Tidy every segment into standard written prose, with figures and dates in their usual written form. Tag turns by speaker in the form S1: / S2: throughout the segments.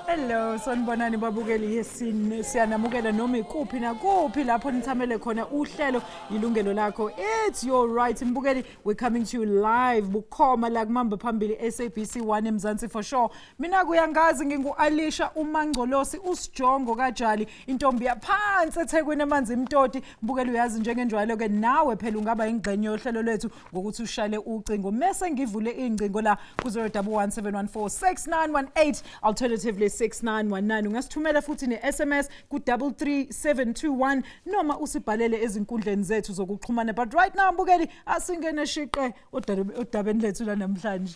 S1: Hello, sanibonani babukeli yesine siyanamukela noma ikuphi nakuphi lapho nithamele khona uhlelo Yilungelo Lakho. It's your right mbukeli, we're coming to you live bukhoma la kumamba phambili SABC 1 eMzansi for sure. Mina kuyangazi ngingu-Alisha uMangcolosi usijongo kajali intombi yaphansi eThekwini emanzi imtoti. Mbukeli uyazi njengenjwayelo ke nawe phela ungaba ingxenye yohlelo lwethu ngokuthi ushale ucingo mese ngivule ingcingo la ku 0117146918 alternatively 6919. Ungasithumela futhi ne-SMS ku 33721 noma usibhalele ezinkundleni zethu zokuxhumana. But right now mbukeli asingene shiqe odabeni lethu la namhlanje.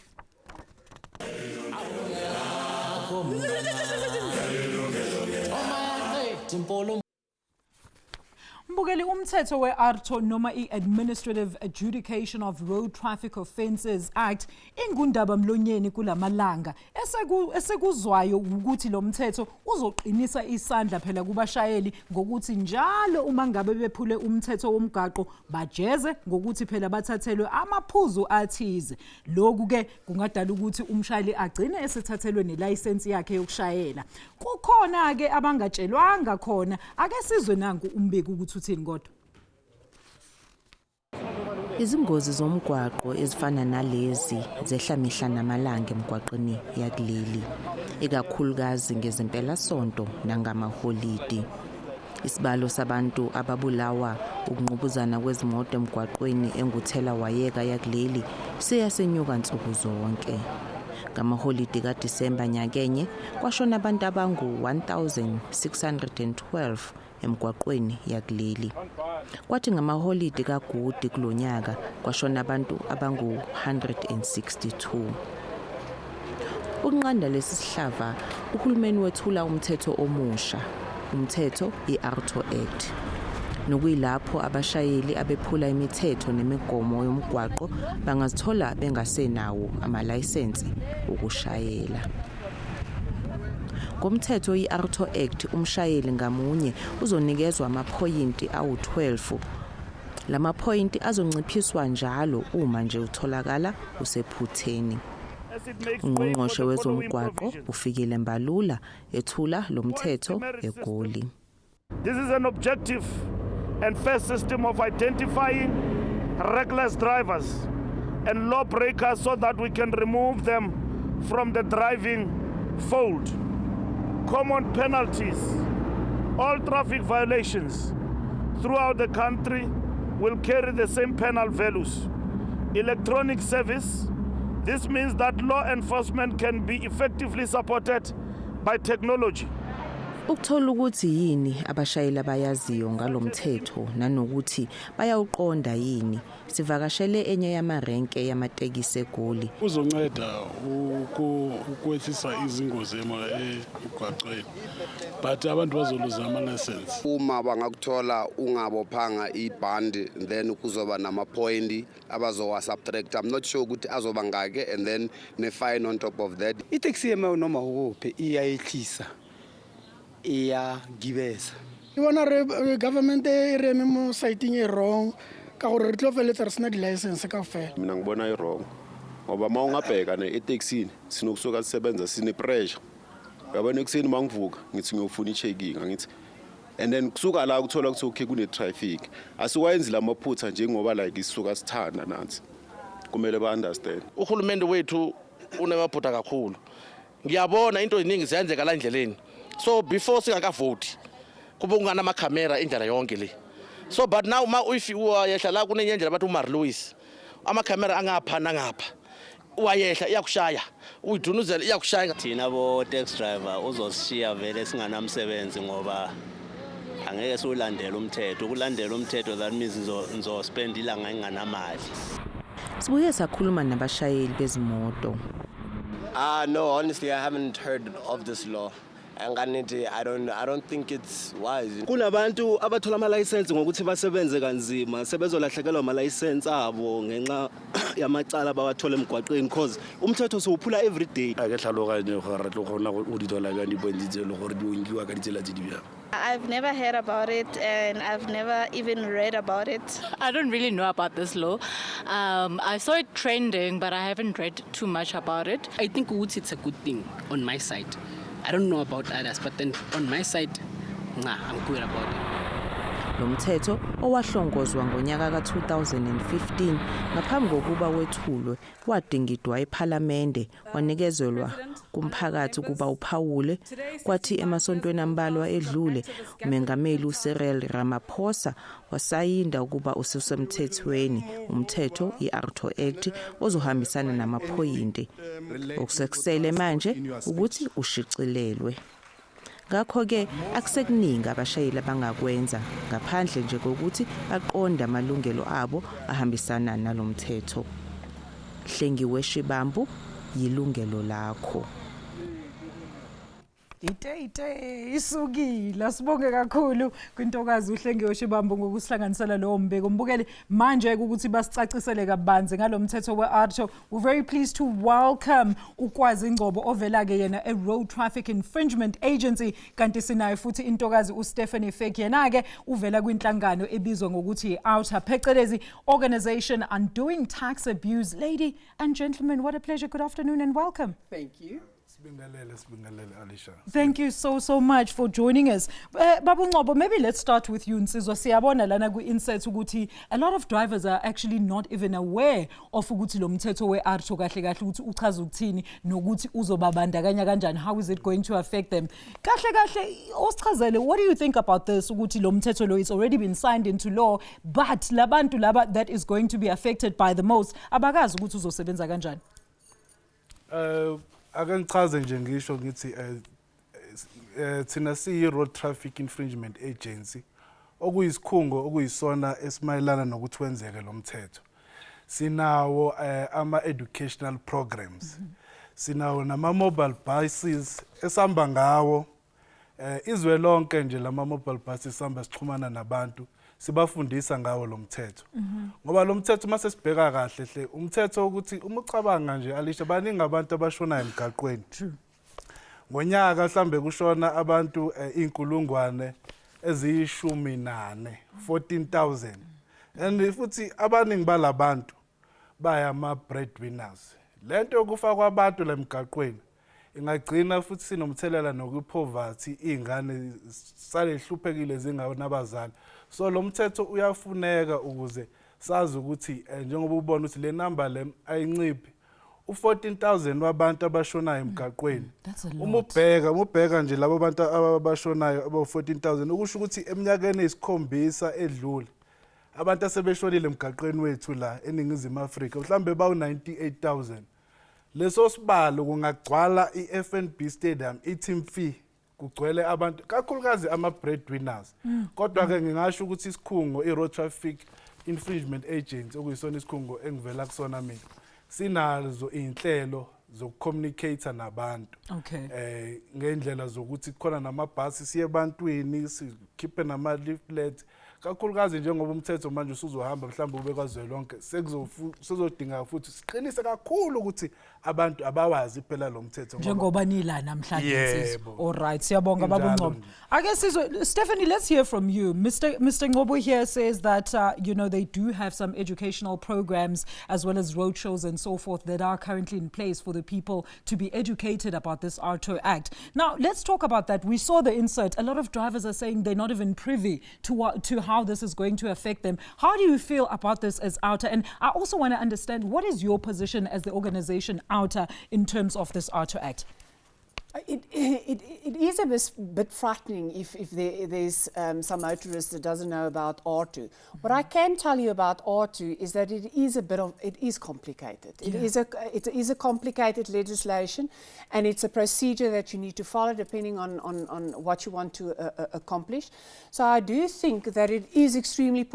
S1: Mbukeli umthetho we-AARTO noma i-Administrative Adjudication of Road Traffic Offences Act ingundaba mlonyeni kulamalanga esekuzwayo ukuthi lo mthetho uzoqinisa isandla phela kubashayeli ngokuthi njalo uma ngabe bephule umthetho womgaqo bajeze ngokuthi phela bathathelwe amaphuzu athize. Lokhu ke kungadala ukuthi umshayeli agcine esethathelwe nelicense yakhe yokushayela. Kukhona ke abangatshelwanga khona ake sizwe nanku umbeki ukuthi uthini kodwa.
S2: Izingozi zomgwaqo ezifana nalezi zehla mihla namalanga emgwaqeni yakuleli, ikakhulukazi ngezempela sonto nangamaholidi. Isibalo sabantu ababulawa ukunqubuzana kwezimoto emgwaqweni enguthela wayeka yakuleli siyasenyuka nsuku zonke. Ngamaholidi kaDisemba nyakenye kwashona abantu abangu 1612 emgwaqweni yakuleli. Kwathi ngamaholidi kaGudi kulonyaka kwashona abantu abangu 162. Ukunqanda lesi sihlava uhulumeni wethula umthetho omusha, umthetho i-AARTO Act. Nokuyilapho abashayeli abephula imithetho nemigomo yomgwaqo bangazithola bengasenawo amalayisensi ukushayela. Ngomthetho i-AARTO Act umshayeli ngamunye uzonikezwa amaphoyinti awu-12. Lamaphoyinti azonciphiswa njalo uma nje utholakala usephutheni. Ungqongqoshe wezomgwaqo ufikile Mbalula ethula lo mthetho eGoli.
S3: This is an objective and fair system of identifying reckless drivers and lawbreakers so that we can remove them from the driving fold. Common penalties, all traffic violations throughout the country will carry the same penal values. Electronic service, this means that law enforcement can be effectively supported by technology.
S2: Ukuthola ukuthi yini abashayeli abayaziyo ngalomthetho nanokuthi bayawuqonda yini sivakashele enye yamarenke yamatekisi eGoli.
S4: Uzonceda ukwehlisa izingozi emgwaqweni but abantu bazoluza ama-license.
S5: Uma bangakuthola ungabophanga ibhandi then kuzoba nama-point abazowa-subtract. I'm not sure ukuthi azoba ngake and then ne-fine on top of that.
S6: Itaxi yema noma ukuphi iyayehlisa gibesa.
S7: Ibona government re mo citing e wrong ka gore re tlo feletsa re sena di license ka fela.
S8: Mina ngibona i wrong ngoba mawungabheka ne-taxini sinokusuka sisebenza sine pressure. Yabona ekuseni mangivuka ngithi ngiyofuna i-checking ngithi and then kusuka la ukuthola ukuthi okay kune traffic asiwayenzi lamaphutha njengoba like isuka sithanda nansi kumele ba understand.
S9: Uhulumende wethu unemaphutha kakhulu. Ngiyabona into eziningi ziyenzeka la endleleni. So before singakavoti kube ungana ama-camera indlela yonke le. So but now if uyehla la kunenye bathi uMar Louis ama-camera angapha nangapha uyayehla iyakushaya uyidunuzela iyakushaya.
S10: Thina bo taxi driver uzosishiya vele singanamsebenzi ngoba angeke siulandele umthetho. Ukulandela umthetho that means ngizospend ilanga enganamali.
S2: Sibuye sakhuluma nabashayeli bezimoto.
S11: No, honestly I haven't heard of this law. I don't think it's wise.
S12: Kunabantu abathola ama license ngokuthi basebenze kanzima sebezolahlekelwa ama license abo ngenxa yamacala abawathola emgwaqeni because umthetho sophula every day.
S4: Ake tlhaloganye gore re tlo gona go di dola ka diponditse le gore di ongiwa ka ditsela tse di bjang.
S13: I've never heard about it and I've never even read about it.
S14: I don't really know about this law. I saw it trending, but I haven't read too much about it.
S15: I think it's a good thing on my side. I don't know about others, but then on my side, I'm good about it.
S2: Lo mthetho owahlongozwa ngonyaka ka-2015 ngaphambi kokuba wethulwe wadingidwa ePhalamende wanikezelwa kumphakathi ukuba uphawule kwathi emasontweni ambalwa edlule umengameli uCyril Ramaphosa wasayinda ukuba ususemthethweni umthetho iARTO Act ozohambisana namaphoyinti okusekusele manje ukuthi ushicilelwe. Ngakho-ke akusekuningi abashayeli abangakwenza ngaphandle nje kokuthi baqonde amalungelo abo ahambisana nalo mthetho. Hlengiwe Shibambu, Yilungelo Lakho.
S1: Ite isukile sibonge kakhulu kwintokazi uHlengiwe Shibambu ngokusihlanganisela lo mbeko mbukeli manje ukuthi basicacisele kabanzi ngalomthetho weARTO. We're very pleased to welcome uKwazi Ingcobo ovela ke yena a Road Traffic Infringement Agency kanti sinayo futhi intokazi uStephanie Fake yena ke uvela kwinhlangano ebizwa ngokuthi AARTO phecelezi Organization Undoing Tax Abuse. Lady and gentlemen, what a pleasure. Good afternoon and welcome.
S16: Thank you.
S1: Alicia. Thank you so much for joining us. Babu Ngcobo, maybe let's start with you. Nsizwa siyabona lana ku-insights ukuthi a lot of drivers are actually not even aware of ukuthi lo mthetho weARTO kahle kahle ukuthi uchaza ukuthini nokuthi uzobabandakanya kanjani. How is it going to affect them? Kahle osichazele, what do you think about this ukuthi lo mthetho lo it's already been signed into law but labantu laba that is going to be affected by the most abakazi ukuthi uzosebenza kanjani?
S17: Akangichaze nje ngisho ngithi thina siyi-Road Traffic Infringement Agency okuyisikhungo okuyisona esimayelana nokuthi wenzeke lo mthetho. Sinawo ama-educational programs, sinawo nama-mobile buses esihamba ngawo izwe lonke nje lama-mobile buses sihamba sixhumana nabantu sibafundisa ngawo lo mthetho. Ngoba lo mthetho mase sibheka kahle hle umthetho ukuthi uma ucabanga nje Alicia baningi abantu abashonayo emgaqweni. Ngonyaka mhlambe kushona abantu inkulungwane eziyishumi-4, 14,000. And futhi abaningi balabantu baya ama breadwinners. Lento yokufakwa abantu la emgaqweni ingagcina futhi sinomthelela nokupoverty ingane sale hluphekile zinganabazali. So lo mthetho uyafuneka ukuze sazi ukuthi njengoba ubona ukuthi le number le ayinciphi u-14,000 wabantu abashonayo emgaqweni. Uma ubheka nje labo bantu abashonayo aba-14,000 ukusho ukuthi eminyakeni eyisikhombisa edlule abantu asebeshonile emgaqweni wethu la eNingizimu Afrika mhlambe bawu-98,000. Leso sibalo kungagcwala i-FNB Stadium i-team fee kugcwele abantu kakhulukazi ama-breadwinners. Kodwa ke ngingasho ukuthi isikhungo i-Road Traffic Infringement Agency okuyisona isikhungo engivela kusona mina sinazo inhlelo zokucommunicate nabantu. Ngendlela zokuthi khona namabhasi siye ebantwini sikhiphe nama-leaflet kakhulukazi njengoba umthetho manje usuzohamba mhlawumbe ube kwazwelonke sizodinga futhi siqinise kakhulu ukuthi abantu abawazi phela lo mthetho
S1: njengoba nila namhlanje. All right, siyabonga Babu Ngcobo. I guess Stephanie, let's hear from you. Mr. Ngcobo here says that you know they do have some educational programs as well as road shows and so forth that are currently in place for the people to be educated about this AARTO Act. Now, let's talk about that. We saw the insert. A lot of drivers are saying they're not even privy to how this is going to affect them. How do you feel about this as AARTO? And I also want to understand, what is your position as the organization AARTO in terms of this AARTO Act?
S16: It is a bit frightening if there's some motorist that doesn't know about AARTO. What I can tell you about AARTO is that it is complicated. Yeah. It is a complicated legislation, and it's a procedure that you need to follow depending on what you want to accomplish. So I do think that it is extremely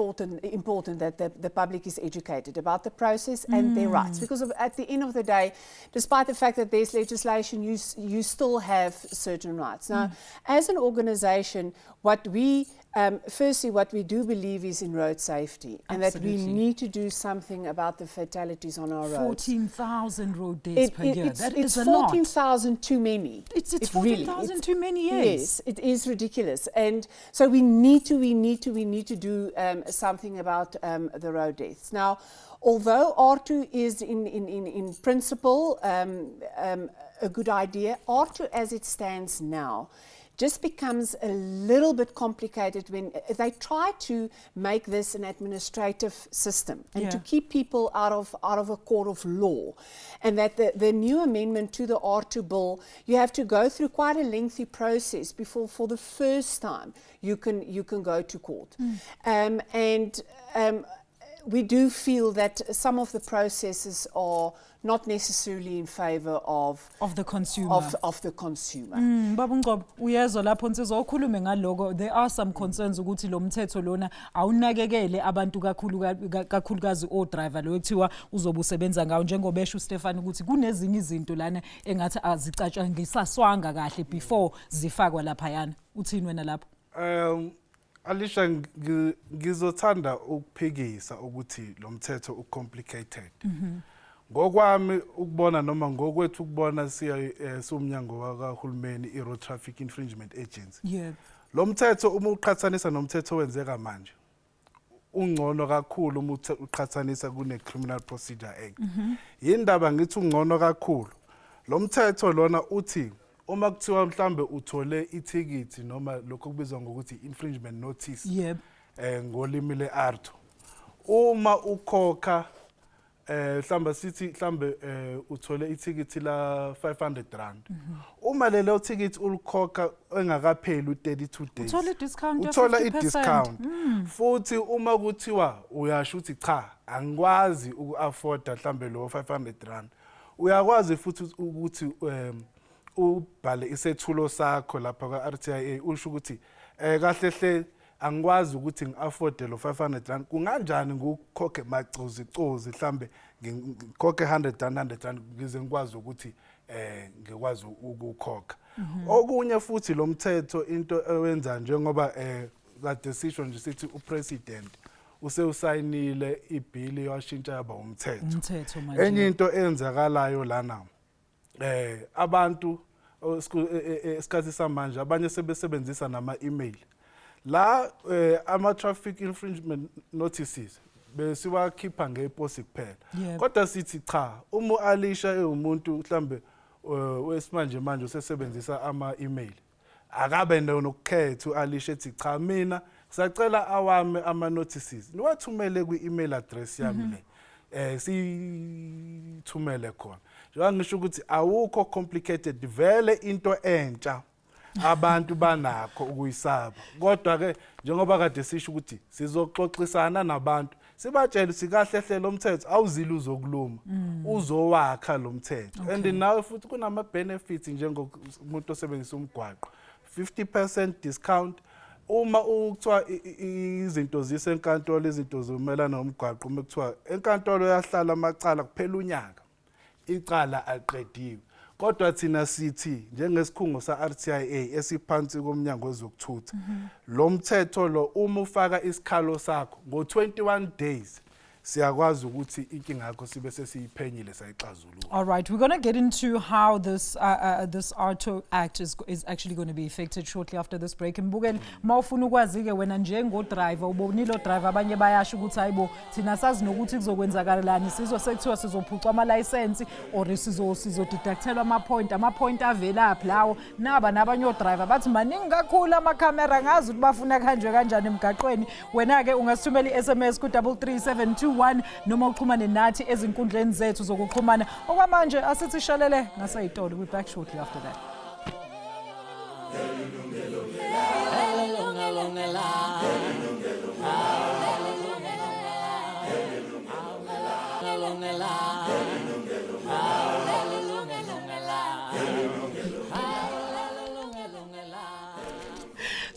S16: important that the public is educated about the process and their rights, because at the end of the day, despite the fact that there's legislation, you still have certain rights. Now, as an organization, what we Firstly, what we do believe is in road safety, and that we
S1: Absolutely.
S16: need to do something about the fatalities on our roads.
S1: 14,000 road deaths per year. That is
S16: it's
S1: a lot.
S16: 14,000 too many.
S1: It's
S16: It
S1: 14,000 too many, yes.
S16: Yes, it is ridiculous, and so we need to do something about the road deaths. Now, although AARTO is in principle a good idea, AARTO as it stands now just becomes a little bit complicated when they try to make this an administrative system and to keep people out of a court of law. And that the new amendment to the AARTO bill, you have to go through quite a lengthy process before, for the first time, you can go to court. We do feel that some of the processes are not necessarily in favor of
S1: the consumer.
S16: Of the consumer.
S1: Baba Ngcobo, uyezwa lapho nsizwa ukhulume ngaloko, there are some concerns ukuthi lo mthetho lona awunakekele abantu kakhulukazi o-driver lo ekuthiwa uzobe usebenza ngawo, njengoba esho uStefan ukuthi kunezinye izinto lana engathi azicatshangisaswanga kahle before zifakwa laphayana. Uthini wena lapho?
S17: Alisha, ngizothanda ukuphikisa ukuthi lo mthetho ucomplicated. Ngokwami ukubona noma ngokwethu ukubona siumnyango wakahulumeni i-Road Traffic Infringement Agency. Lo mthetho uma uqhathanisa nomthetho wenzeka manje ungcono kakhulu uma uqhathanisa kune-Criminal Procedure Act. Yindaba ngithi ungcono kakhulu. Lo mthetho lona uthi uma kuthiwa mhlambe uthole ithikithi noma lokho kubizwa ngokuthi infringement notice ngolimi le-AARTO, uma ukhokha mhlambe sithi mhlambe uthole ithikithi la 500 rand, uma lelo thikithi ulikhokha engakapheli u32 days uthola i-discount. Futhi uma kuthiwa uyasho ukuthi cha angikwazi uku-afforda mhlambe lo 500 rand, uyakwazi futhi ukuthi ubhale isethulo sakho lapha kwa-RTIA usho ukuthi kahle hle angikwazi ukuthi ngi-afforde lo 500 rand, kunganjani ngikukhokhe macozi mhlambe ngikhokhe 100 rand ngize ngikwazi ukuthi ngikwazi ukukhokha. Okunye futhi lo mthetho into ewenza njengoba kade sisho nje sithi upresident usewusayinile ibhili yashintsha yaba umthetho. Enye into enzakalayo lana abantu esikhathi samanje abanye sebesebenzisa nama-email la ama-traffic infringement notices besiwakhipha ngeposi kuphela. Kodwa sithi cha, uma u-Alisha umuntu mhlambe wesimanje manje usesebenzisa ama-email, akabe nokukhetha u-Alisha ethi cha mina ngisacela awami ama-notices niwathumele kwi-email address yami le sithumele khona. Njengoba ngisho ukuthi awukho complicated, vele into entsha abantu banakho ukuyisaba. Kodwa ke njengoba kade sisho ukuthi sizoxoxisana nabantu sibatshela sikahle hle lo mthetho awuzile uzokuluma, uzowakha lo mthetho. And nawe futhi kunama benefits njengomuntu osebenzisa umgwaqo, 50% discount uma ukuthiwa izinto zisenkantolo, izinto zomelana nomgwaqo, uma kuthiwa enkantolo yahlala amacala kuphela unyaka icala aqediwe. Kodwa thina sithi njengesikhungo sa-RTIA esiphansi komnyango wezokuthutha, lo mthetho lo uma ufaka isikhalo sakho ngo-21 days siyakwazi ukuthi inkinga yakho sibe sesiyiphenyile sayixazulula.
S1: All right, we're going to get into how this this AARTO Act is actually going to be effected shortly after this break. Mbukeli mawufuna ukwazi ke wena njengodriver ubonile driver abanye bayasho ukuthi hayibo thina sazi nokuthi kuzokwenzakalani, sizwe sekuthiwa sizophucwa ama license or sizodeductelwa ama point avelaphi lawo. Naba nabanye odriver bathi maningi kakhulu ama camera, ngazi ukuthi bafuna kanjwe kanjani emgaqweni. Wena ke ungasithumela i-SMS ku 33721 noma uxhumane nathi ezinkundleni zethu zokuxhumana. Okwamanje asithi shalele ngasayitolo. We're back shortly after that.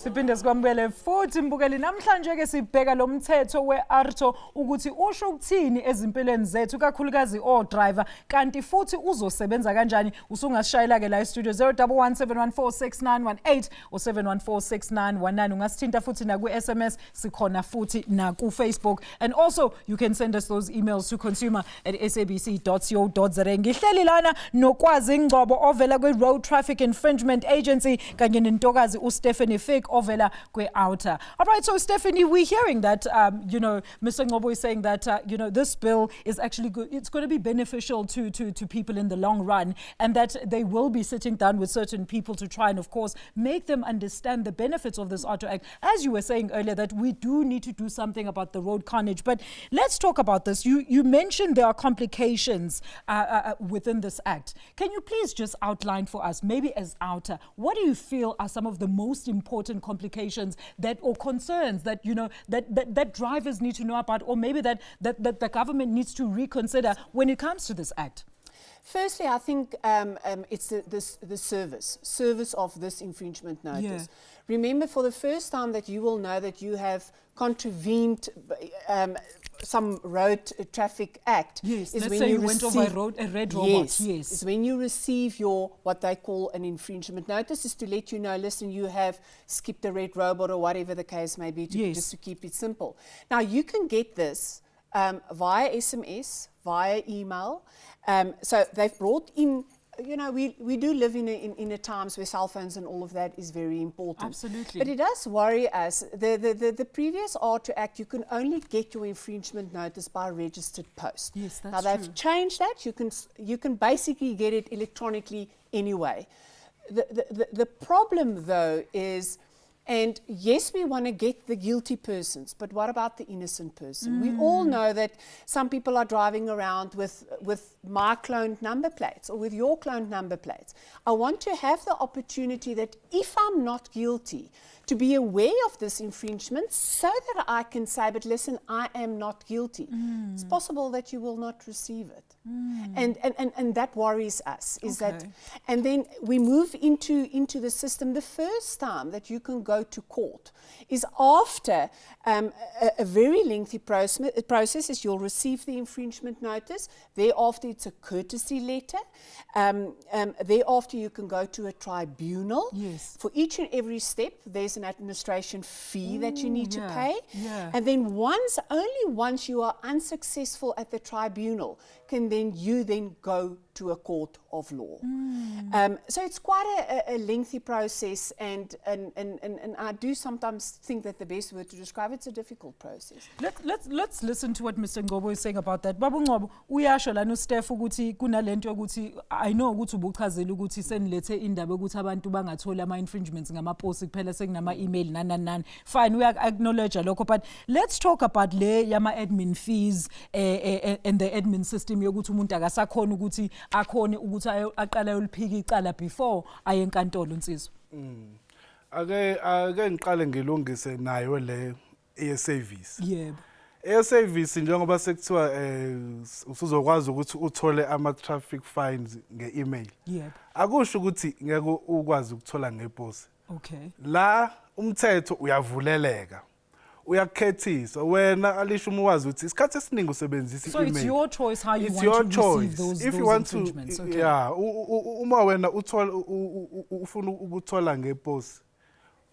S1: Siphinde sikwamukele futhi mbukeli namhlanje ke sibheka lo mthetho weARTO ukuthi usho ukuthini ezimpilweni zethu kakhulukazi o driver kanti futhi uzosebenza kanjani usungashayela ke la studio 0117146918 o 714691 ungasithinta futhi na ku SMS sikhona futhi na ku Facebook and also you can send us those emails to consumer@sabc.co.za ngihleli lana nokwazi ingcobo ovela kwe Road Traffic Infringement Agency kanye nentokazi uStephanie Fick ovela kwe-AARTO. All right, so Stephanie, we're hearing that, Mr. Ngobo is saying that, this bill is actually good. It's going to be beneficial to people in the long run and that they will be sitting down with certain people to try and, of course, make them understand the benefits of this AARTO Act. As you were saying earlier, that we do need to do something about the road carnage. But let's talk about this. You mentioned there are complications within this act. Can you please just outline for us, maybe as AARTO, what do you feel are some of the most important complications or concerns that that drivers need to know about, or maybe that the government needs to reconsider when it comes to this act?
S16: Firstly, I think it's the service of this infringement notice.
S1: Yeah.
S16: Remember, for the first time that you will know that you have contravened some road traffic act.
S1: Yes,
S16: is
S1: let's
S16: when
S1: say
S16: you
S1: went over a red robot. Yes.
S16: Is when you receive your, what they call an infringement notice, is to let you know, listen, you have skipped a red robot or whatever the case may be, just to keep it simple. Now, you can get this via SMS, via email. So they've brought in, we do live in a times where cell phones and all of that is very important.
S1: Absolutely.
S16: But it does worry us. The previous AARTO Act, you can only get your infringement notice by registered post.
S1: Yes, that's
S16: now they've changed that. You can basically get it electronically anyway. The problem though is, and yes, we want to get the guilty persons, but what about the innocent person? We all know that some people are driving around with my cloned number plates or with your cloned number plates. I want to have the opportunity that if I'm not guilty, to be aware of this infringement so that I can say, but listen, I am not guilty. It's possible that you will not receive it. And that worries us, is that, and then we move into the system. The first time that you can go to court is after a very lengthy process, is you'll receive the infringement notice. Thereafter, it's a courtesy letter. Thereafter, you can go to a tribunal.
S1: Yes.
S16: For each and every step, there's an administration fee that you need to pay.
S1: Yeah.
S16: And then only once you are unsuccessful at the tribunal, can you then go to a court of law. So it's quite a lengthy process, and I do sometimes think that the best word to describe it's a difficult process.
S1: Let's listen to what Mr. Ngobo is saying about that. Babu Ngobo, uyasho lana uSteph ukuthi kunalento ukuthi I know ukuthi ubuchazela ukuthi senilethe indaba ukuthi abantu bangathola ama infringements ngamaposi kuphela sekunama email nani. Fine, we acknowledge lokho, but let's talk about le yama admin fees and the admin system yokuthi umuntu akasakhona ukuthi akhone ukuthi aqala yoliphika icala before aye enkantolo Nsizwa.
S17: Ake ngiqale ngilungise nayo le service.
S1: Yebo.
S17: Service njengoba sekuthiwa usuzokwazi ukuthi uthole ama traffic fines nge-email.
S1: Yebo.
S17: Akusho ukuthi ngeke ukwazi ukuthola ngeposi.
S1: Okay.
S17: La umthetho uyavuleleka. Uyakhethisa wena alisho umwazi ukuthi isikhathi esiningi usebenzisa
S1: email. So it's your choice how you
S17: it's
S1: want
S17: your
S1: to
S17: choice.
S1: receive those
S17: if you want to,
S1: okay.
S17: Yeah, uma wena ufuna ukuthola ngeposi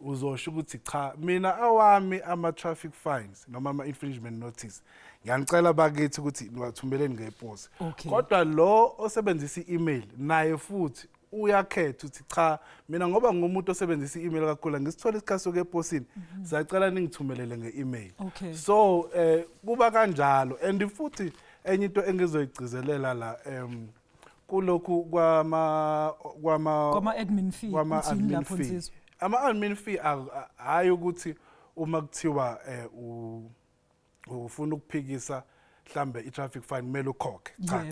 S17: uzosho ukuthi cha mina awami ama traffic fines noma ama infringement notice ngiyanicela bakithi ukuthi niwathumeleni ngeposi. Kodwa lo osebenzisa i-email naye futhi uyakhetha uthi cha mina ngoba ngumuntu osebenzisa i-email kakhulu ngisithola isikhathi sokeposini siyacela ningithumelele nge-email. So kuba kanjalo, and futhi enye into engizoyigcizelela la kulokhu kwama
S1: admin fee
S17: ama admin fee hayi ukuthi uma kuthiwa ufuna ukuphikisa mhlambe i-traffic fine kumele ukhokhe. Cha.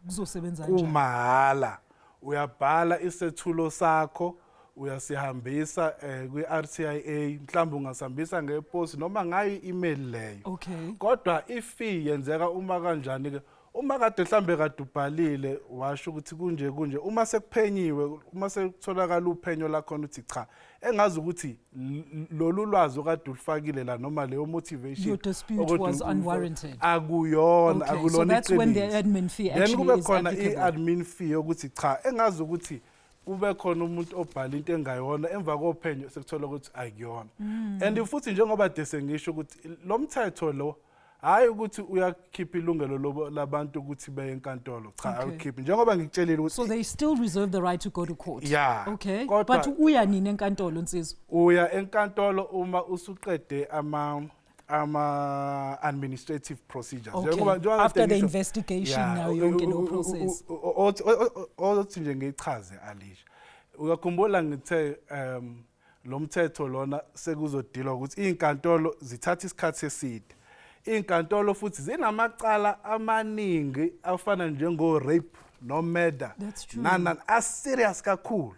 S1: Kuzosebenza kanjani?
S17: Umahala uyabhala isethulo sakho uyasihambisa kwi-RTIA mhlawumbe ungasihambisa ngeposi noma ngayo i-email leyo. Kodwa ifee yenzeka uma kanjani ke uma kade mhlambe kade ubhalile washo ukuthi kunje uma sekuphenyiwe uma sekutholakala uphenyo lakho uthi cha engazi ukuthi lolu lwazi okade ulifakile la noma leyo motivation
S1: your dispute was unwarranted
S17: akuyona
S1: okay,
S17: akulona
S1: so that's when the admin fee actually
S17: kube
S1: is
S17: khona
S1: applicable.
S17: I-admin fee ukuthi cha engazi ukuthi kube khona umuntu obhala into engayona emva kophenyo sekuthola ukuthi akuyona and futhi njengoba desengisho ukuthi lo mthetho lo hayi ukuthi uyakhipha ilungelo labantu ukuthi beye enkantolo cha awukhiphi njengoba ngikutshelile ukuthi
S1: so they still reserve the right to go to court
S17: yeah
S1: okay but uya nini enkantolo Nsizwa
S17: uya enkantolo uma usuqede administrative procedures
S1: njengoba after the investigation now yonke no process
S17: othi nje ngichaze Alisha uyakhumbula ngithe lo mthetho lona sekuzodilwa ukuthi inkantolo zithatha isikhathi eside inkantolo futhi zinamacala amaningi afana njengo rape no murder nana aserious kakhulu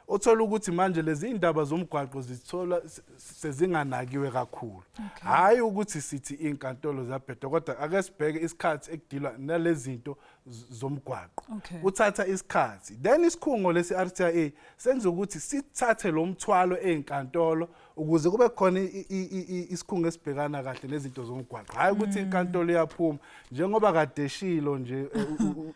S17: othola ukuthi manje lezi indaba zomgwaqo zithola sezinganakiwe kakhulu hayi ukuthi sithi inkantolo zabheda kodwa ake sibheke isikhathi ekudilwa nalezi zinto zomgwaqo uthatha isikhathi then isikhungo lesi RTIA senza ukuthi sithathe lo mthwalo einkantolo ukuze kube khona isikhungo esibhekana kahle nezinto zomgwaqo hayi ukuthi inkantolo iyaphuma njengoba kade eshilo nje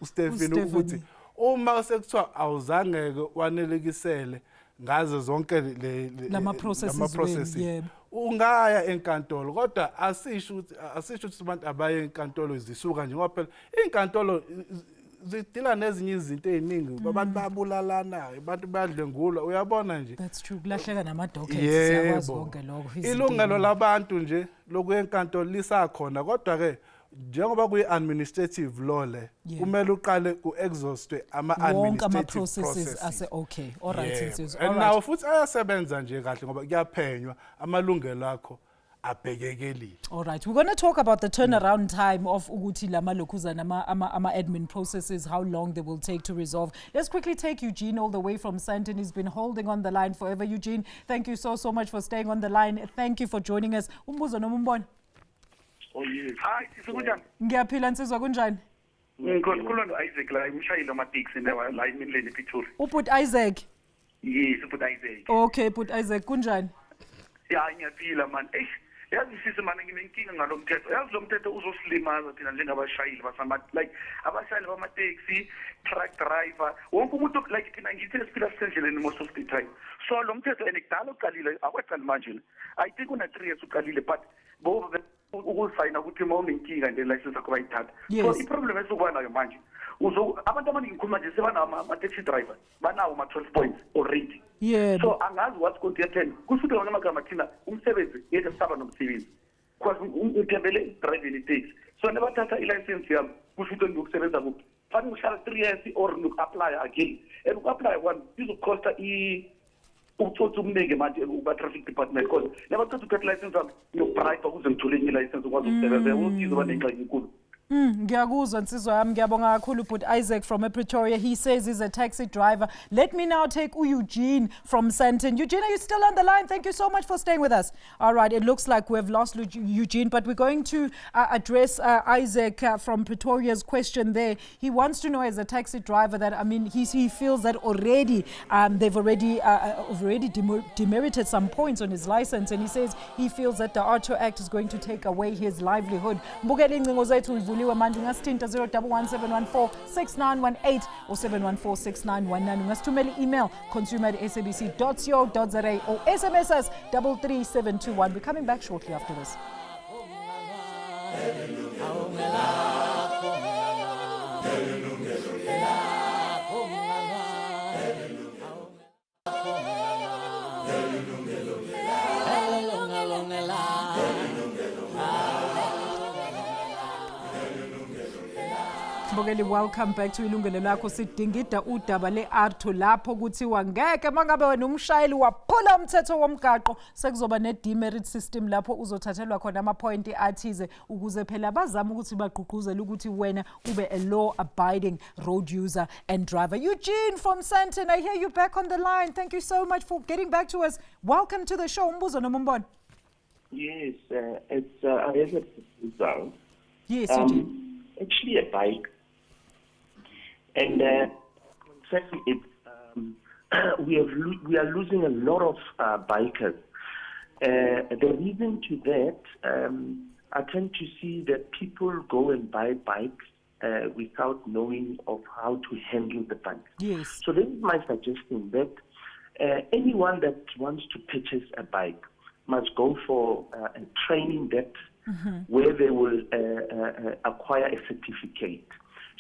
S17: uStephen ukuthi uma sekuthiwa awuzangeke wanelekisele ngazo zonke
S1: lama processes
S17: ungaya enkantolo kodwa asisho ukuthi abantu abaye enkantolo zisuka nje ngoba phela inkantolo zidila nezinye izinto eziningi abantu babulalana abantu bayadlengula uyabona nje
S1: that's true kulahleka nama documents siyakwazi konke lokho
S17: ilungelo labantu nje loku enkantolo lisakhona kodwa ke njengoba kuyi-administrative law le kumele uqale ku-exhaustwe ama-administrative processes
S1: ase okay all right
S17: and now futhi ayasebenza nje kahle ngoba kuyaphenywa amalungelo akho abhekekelile.
S1: All right, we're going to talk about the turnaround time of ukuthi lama lokuza ama admin processes, how long they will take to resolve. Let's quickly take Eugene all the way from Sandton. He's been holding on the line forever. Eugene, thank you so much for staying on the line. Thank you for joining us. Umbuzo noma umbona?
S18: Oh yes. Hi, sikunjani?
S1: Ngiyaphila Nsizwa kunjani?
S18: Ngikhuluma noIsaac la umshayeli wamateksi la eMidland ePitoli.
S1: Ubut Isaac?
S18: Yes, ubut Isaac.
S1: Okay, but Isaac kunjani?
S18: Ya ngiyaphila man. Yazi sisi man nginenkinga ngalomthetho. Yazi lo mthetho uzosilimaza thina njengabashayeli basama like abashayeli bamateksi, truck driver, wonke umuntu like thina ngithi siphila sendleleni most of the time. So lo mthetho enikudala uqalile akwaqali manje. I think una 3 years uqalile but both ukusayina ukuthi uma unenkinga nje license yakho bayithatha. So iproblem esokuba nayo manje abantu abaningi ngikhuluma nje sebanawo ama-taxi driver banawo ama-12 points already. So angazi what's going to happen. Kusho ukuthi ngamagama thina umsebenzi yethu sisaba nomsebenzi because uthembele driving itaxi. So nebathatha ilicense yami kusho ukuthi ngiyokusebenza kuphi fanele uhlala 3 years or apply again and uku-apply one izokucosta utsotsi umningi manje uba-traffic department because nebathatha ukuthatha ilicense yami ngiyokubribe ukuze ngithole enye ilicense ukwazi ukusebenza usizo banengxaki enkulu.
S1: Ngiyakuzwa Nsizwa yami ngiyabonga kakhulu but Isaac from Pretoria, he says he's a taxi driver. Let me now take Eugene from Sandton. Eugene, are you still on the line? Thank you so much for staying with us. All right, it looks like we've lost Eugene, but we're going to address Isaac from Pretoria's question there. He wants to know as a taxi driver that, I mean, he feels that already they've already demerited some points on his license, and he says he feels that the AARTO Act is going to take away his livelihood. Uliwe manje ungasithinta 011-714-6918 or 714-6919. Ungasithumela email consumer@sabc.co.za or SMS us 33721. We're coming back shortly after this. Welcome back to Yilungelo Lakho. Sidingida udaba le-AARTO lapho kuthiwa ngeke mangabe wena umshayeli waphula umthetho womgaqo sekuzoba ne-demerit system lapho uzothathelwa khona ama-point athize ukuze phela bazama ukuthi bagqugquzele ukuthi wena ube a law abiding road user and driver. Eugene from Sandton, I hear you back on the line. Thank you so much for getting back to us. Welcome to the show. Umbuzo noma umbona?
S19: Yes, it's Isaac.
S1: Yes, Eugene.
S19: actually a bike. And concerning it, we are losing a lot of bikers. The reason to that, I tend to see that people go and buy bikes without knowing of how to handle the bike.
S1: Yes.
S19: So this is my suggestion that anyone that wants to purchase a bike must go for a training that where they will acquire a certificate.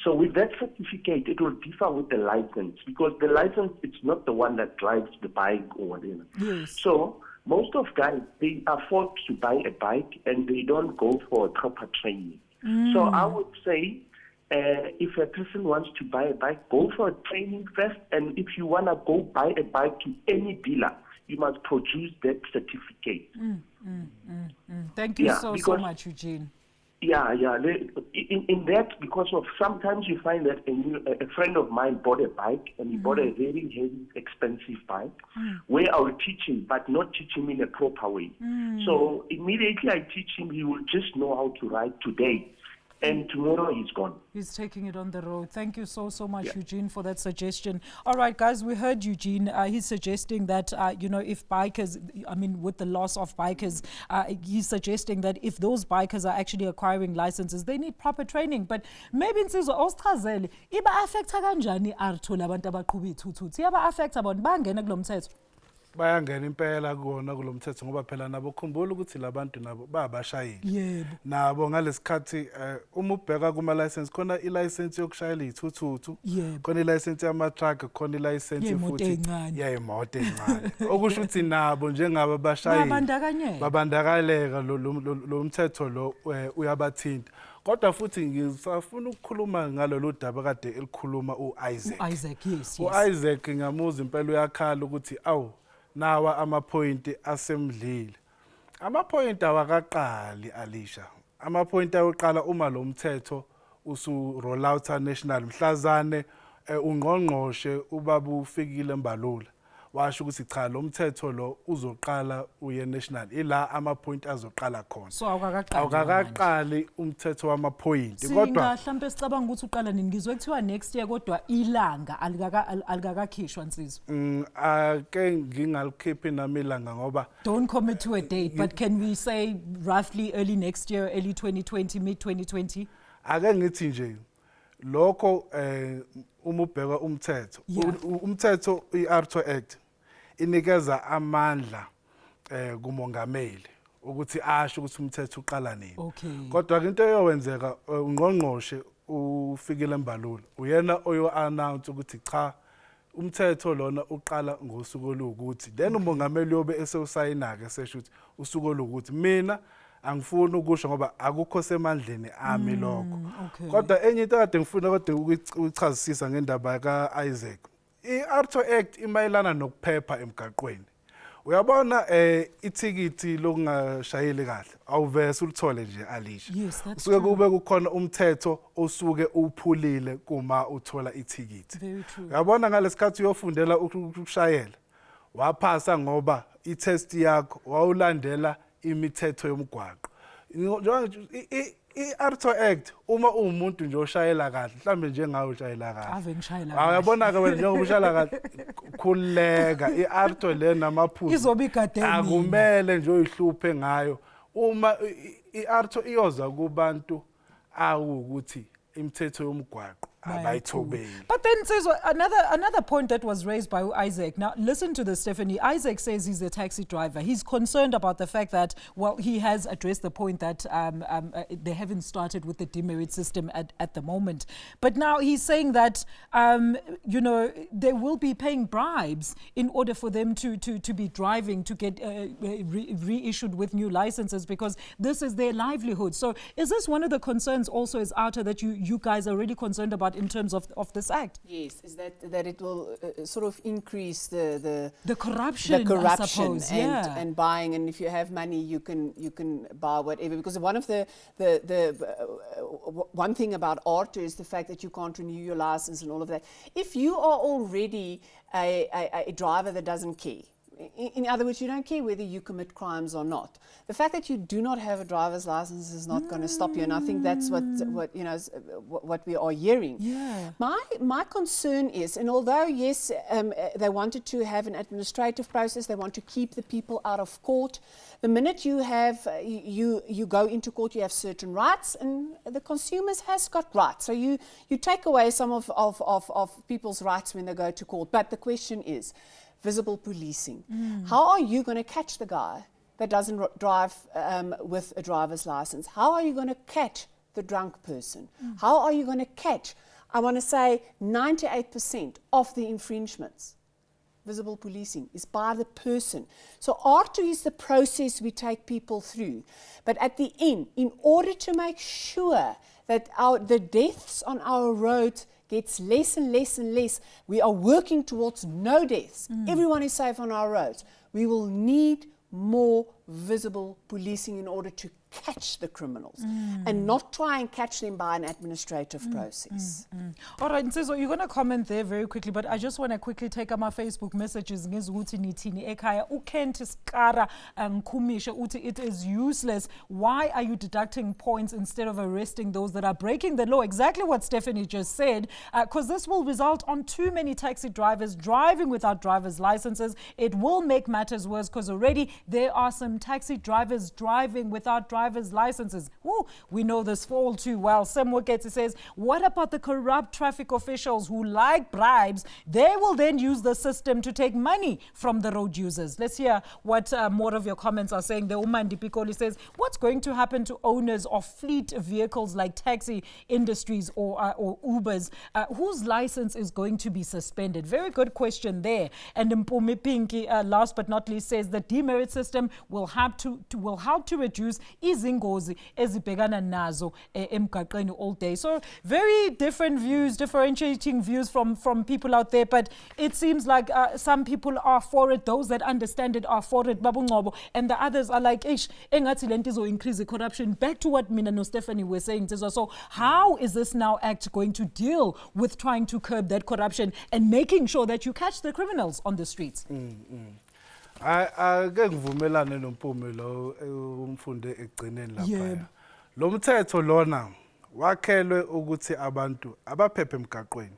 S19: So with that certificate, it will differ with the license, because the license, it's not the one that drives the bike or whatever.
S1: Yes.
S19: So most of guys, they afford to buy a bike and they don't go for proper training. So I would say, if a person wants to buy a bike, go for a training first. And if you want to go buy a bike to any dealer, you must produce that certificate.
S1: Thank you so much, Eugene.
S19: Yeah. In that, because of sometimes you find that a friend of mine bought a bike and he bought a very heavy, expensive bike where I will teach him, but not teach him in a proper way. So immediately I teach him, he will just know how to ride today. And tomorrow he's gone.
S1: He's taking it on the road. Thank you so much, Eugene, for that suggestion. All right, guys, we heard Eugene. He's suggesting that, if bikers, with the loss of bikers, he's suggesting that if those bikers are actually acquiring licenses, they need proper training. But maybe insizwa osichazele, iba affecta kanjani AARTO labantu abaqhuba izithuthi? Iyaba affecta bona bangena kulo mthetho?
S17: Bayangena impela kuona kulomthetho ngoba phela nabo khumbula ukuthi labantu nabo babashayeli.
S1: Yebo.
S17: Nabo ngalesikhathi uma ubheka kuma license khona I license yokushayela izithuthuthu, khona I license yama truck, khona I license futhi yemoto encane. Okusho ukuthi nabo njengaba bashayeli babandakaleka lo mthetho lo uyabathinta. Kodwa futhi ngisafuna ukukhuluma ngalolu daba kade elikhuluma uIsaac.
S1: Isaac, yes.
S17: uIsaac ngamuza impela uyakhala ukuthi nawa ama-point asemdlile. Ama-point awakaqali Alisha. Ama-point ayoqala uma lo mthetho usu roll out national mhlazane ungqongqoshe ubaba ufikile Mbalula. Washo ukuthi cha lo mthetho lo uzoqala uye national. Ila ama-point azoqala khona.
S1: So awukaqali.
S17: Awukaqali umthetho wama-point.
S1: Kodwa mhlambe sicabanga ukuthi uqala nini? Ngizwe kuthiwa next year kodwa ilanga alikakakhishwa nsizwa.
S17: Ake ngingalikhiphi nami ilanga ngoba
S1: don't commit to a date, but can we say roughly early next year, early 2020, mid 2020?
S17: Ake ngithi nje lokho uma ubheka umthetho AARTO Act inikeza amandla kumongameli ukuthi asho ukuthi umthetho uqala nini. Kodwa into eyowenzeka ungqongqoshe ufikile Mbalula uyena oyo announce ukuthi cha umthetho lona uqala ngosuku olukuthi then umongameli yobe esewusayina ke sesho ukuthi usuku olukuthi mina angifuni ukusho ngoba akukho semandleni ami lokho. Kodwa enye into kade ngifuna kade ukuchazisisa ngendaba kaIsaac. AARTO Act imayelana nokuphepha emgaqweni. Uyabona ithikithi lokungashayeli kahle awuvese ulithole nje Alisha. Usuke kube kukhona umthetho osuke uphulile kuma uthola ithikithi. Uyabona ngalesikhathi uyofundela ukushayela waphasa ngoba itest yakho wawulandela imithetho yomgwaqo. AARTO Act uma umuntu nje oshayela kahle mhlambe njengawe ushayela kahle.
S1: Ave ngishayela kahle.
S17: Uyabona ke wena njengoba ushayela kahle khuleka AARTO le namaphuzu.
S1: Izoba igadeni.
S17: Akumele nje uyihluphe ngayo. Uma AARTO iyoza kubantu awukuthi imithetho yomgwaqo abayithobeli.
S1: But then says another point that was raised by Isaac. Now listen to this, Stephanie. Isaac says he's a taxi driver. He's concerned about the fact that, well, he has addressed the point that they haven't started with the demerit system at the moment. But now he's saying that they will be paying bribes in order for them to be driving, to get reissued with new licenses, because this is their livelihood. So is this one of the concerns also as AARTO that you guys are really concerned about in terms of this act?
S16: Yes, is that it will sort of increase the
S1: corruption, I suppose,
S16: and buying, and if you have money you can buy whatever, because one of the one thing about AARTO is the fact that you can't renew your license and all of that. If you are already a driver that doesn't care, In other words, you don't care whether you commit crimes or not. The fact that you do not have a driver's license is not going to stop you, and I think that's what you know what we are hearing.
S1: Yeah.
S16: My concern is, and although yes, they wanted to have an administrative process, they want to keep the people out of court. The minute you have you go into court, you have certain rights, and the consumers has got rights. So you take away some of people's rights when they go to court. But the question is, visible policing. How are you going to catch the guy that doesn't drive with a driver's license? How are you going to catch the drunk person? How are you going to catch, I want to say 98% of the infringements? Visible policing is by the person. So AARTO is the process we take people through. But at the end, in order to make sure that the deaths on our roads gets less and less and less, we are working towards no deaths. Everyone is safe on our roads. We will need more visible policing in order to catch the criminals and not try and catch them by an administrative process.
S1: All right, Nsizwa, you're going to comment there very quickly, but I just want to quickly take up my Facebook messages. Ukent Skara Kumisha uti, it is useless. Why are you deducting points instead of arresting those that are breaking the law? Exactly what Stephanie just said, because this will result on too many taxi drivers driving without driver's licenses. It will make matters worse because already there are some taxi drivers driving without driver's licenses. Woo, we know this all too well. Sam Woketsi says, what about the corrupt traffic officials who like bribes? They will then use the system to take money from the road users. Let's hear what more of your comments are saying. The Umandi Pikoli says, what's going to happen to owners of fleet vehicles like taxi industries or Ubers, whose license is going to be suspended? Very good question there. And Mpumi Pinky, last but not least, says the demerit system will help to reduce izingozi ezibhekana nazo emgaqweni all day. So very different views, differentiating views from people out there, but it seems like some people are for it, those that understand it are for it, and the others are like, engathi lento izo increase the corruption. Back to what Mina no Stephanie were saying. So how is this now act going to deal with trying to curb that corruption and making sure that you catch the criminals on the streets?
S17: Ake ngivumelane noMpumi lo umfunde egcineni lapha. Lo mthetho lona wakhelwe ukuthi abantu abaphephe emgaqweni.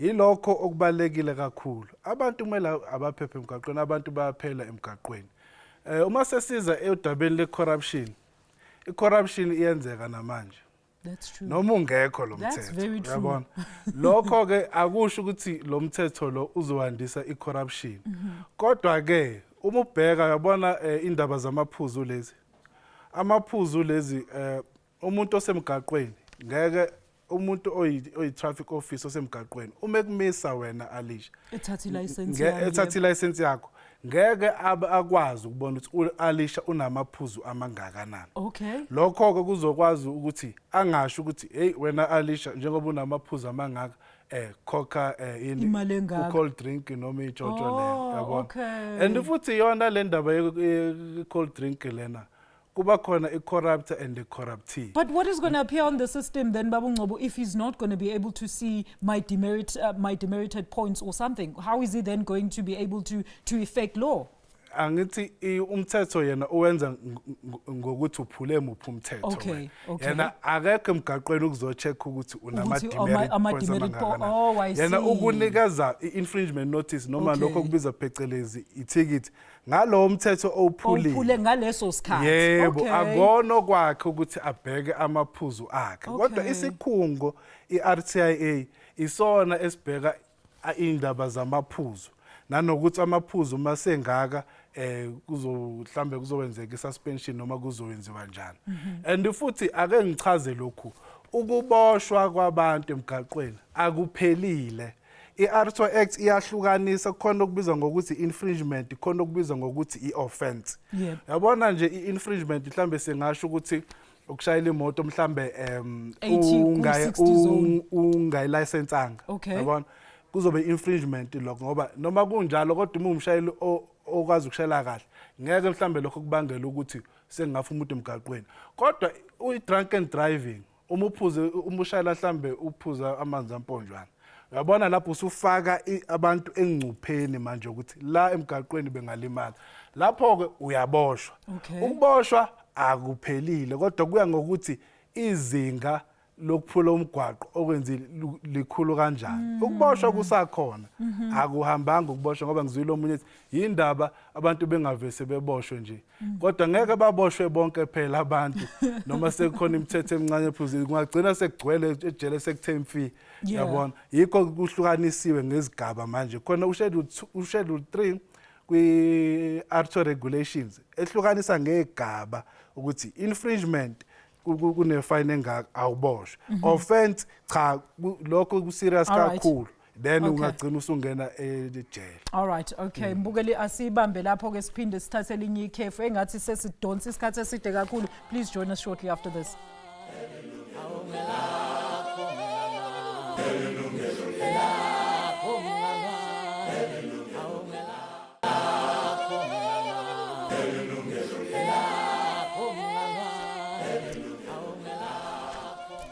S17: Yilokho okubalekile kakhulu. Abantu kumele abaphephe emgaqweni, abantu bayaphela emgaqweni. Uma sesiza edabeni le-corruption, i-corruption iyenzeka namanje.
S1: That's true.
S17: Noma ungekho lo mthetho.
S1: That's very true.
S17: Yabona. Lokho ke akusho ukuthi lo mthetho lo uzowandisa i-corruption. Kodwa ke uma ubheka yabona indaba zamaphuzu lezi. Amaphuzu lezi umuntu osemgaqweni ngeke umuntu oyi-traffic officer osemgaqweni uma ekumisa wena Alisha. Ethatha license yakho. Ngeke akwazi ukubona ukuthi Alisha unamaphuzu amangaka.
S1: Okay.
S17: Lokho ke kuzokwazi ukuthi angasho ukuthi hey wena Alisha njengoba unamaphuzu amangaka khokha cold drink noma ijojo le yabona. And futhi yona le ndaba ye cold drink lena kuba khona i-corrupt and the corruptee.
S1: But what is going to appear on the system then, Babu Ngcobo, if he's not going to be able to see my demerited points or something? How is he then going to be able to effect law?
S17: Angithi umthetho yena owenza ngokuthi uphule muphi umthetho.
S1: Okay.
S17: Yena akekho emgaqweni ukuzocheck ukuthi unama demerit points.
S1: Oh, I see.
S17: Yena ukunikeza i-infringement notice noma lokho kubiza phecelezi i-ticket ngalo umthetho owuphule
S1: ngaleso sikhathi.
S17: Yebo, akona kwakhe ukuthi abheke amaphuzu akhe. Kodwa isikhungo i-RTIA isona esibheka indaba zamaphuzu. Nanokuthi amaphuzu masengaka mhlambe kuzowenzeka i-suspension noma kuzowenziwa njani. And futhi ake ngichaze lokhu ukuboshwa kwabantu emgaqweni akuphelile. I-AARTO Act iyahlukanisa khona okubizwa ngokuthi infringement, khona okubizwa ngokuthi i-offense. Yabona nje i-infringement mhlambe sengasho ukuthi ukushayela imoto mhlambe ungayilicenseanga. Yabona kuzobe infringement lokho ngoba noma kunjalo kodwa uma umshayeli okwazi ukushayela kahle ngeke mhlambe lokho kubangela ukuthi sengafa umuntu emgaqweni. Kodwa uyi drunken driving uma ushayela mhlambe uphuza amanzi amponjwana uyabona lapho usufaka abantu engcupheni manje ukuthi la emgaqweni bengalimala lapho ke uyaboshwa ukuboshwa akuphelile kodwa kuya ngokuthi izinga lokuphula umgwaqo okwenzile likhulu kanjani ukuboshwa kusakhona akuhambanga ukuboshwa ngoba ngizwile omunye yindaba abantu bengavese beboshwe nje kodwa ngeke baboshwe bonke phela abantu noma sekukhona imithetho emincane ephuzile kungagcina sekugcwele ejele sekuthemfi yabona yikho kuhlukanisiwe ngezigaba manje khona uschedule 3 kwi AARTO regulations ehlukanisa ngegaba ukuthi infringement kune fine engaka awuboshwe offense cha lokho ku serious kakhulu then ungagcina usungena ejele.
S1: All right, okay. Mbukeli asibambe lapho ke siphinde sithathe linye ikhefu engathi sesidonsa isikhathi eside kakhulu. Please join us shortly after this.